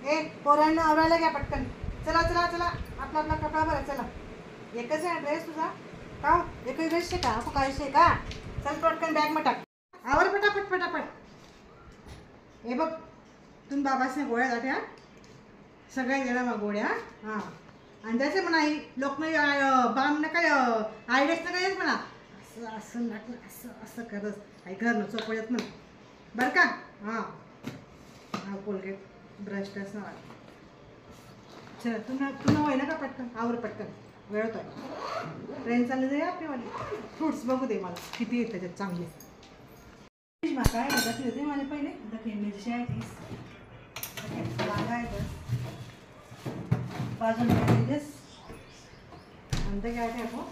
ए पोरांना आवरायला घ्या पटकन. चला चला चला, आपला आपला कपडा भरा. चला, एकच आहे ड्रेस तुझा का? एकच ड्रेस आहे का? आपको काय आहे का? चल पटकन बॅग मध्ये टाक. आवर पटापट पटापट. हे बघ, तुम्ही बाबासने गोळ्या जात्या सगळ्या गेला मग गोळ्या. हां, आणि त्याचे म्हणा लोक बाम नका आयडियाच नका येत म्हणा. असं असं नाटलं, असं असं करत काही घर न चोपडत म्हणा बरं का. हां हा, कोलगेट ब्रश कसं. चला, तुम्ही होय ना का पटकन आवर पटकन, वेळ होतोय. ट्रेन चालली जाईल आपलीवाली. फ्रुट्स बघू दे मला किती आहेत त्याच्यात चांगले. काय दाखवते होते मला पहिले दाखवे मिरची आहे तीस लागा आहे बस बाजून अंत काय टाको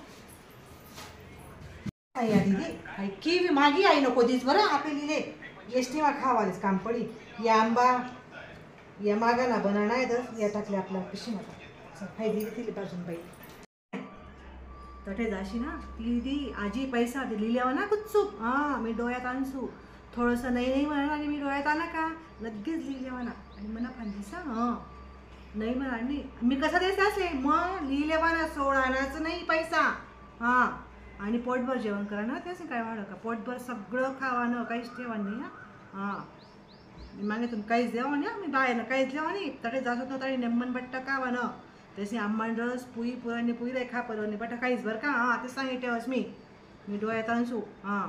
आई दीदी आई की मागी आई नको दिस बरं आपले एस टी मा खावालेच काम पडी. या आंबा या मागा ना बनाना आहे तर या टाकले आपल्या पिशी माता फायदी दिली बाजून बाई तटे जाशी ना ती आजी पैसा लिहिल्यावर ना कुचूक. हां, मी डोळ्यात आणसू थोडंसं नाही नाही म्हणा आणि मी डोळ्यात आणा का लगेच लिहिले म्हणा आणि मला फांदीसा. हां, नाही म्हणा नाही मी कसं द्यायचं असे मग लिहिले म्हणा 16 आणायचं नाही पैसा. हां, आणि पोटभर जेवण करा ना त्याचं काय वाढ का पोटभर सगळं खावा ना काहीच ठेवा नाही. हां, मी मागे तुम्ही काहीच द्यावा ना मी बाहेर काहीच द्यावा नाही तडे जात होत तरी नेमन बट्टा खावा ना तसे आंबाण रस पुई पुराणी पुई रे खा परवणी बट्टा काहीच बरं का. हां, ते सांगितलं मी डोळ्यात आणसू. हां.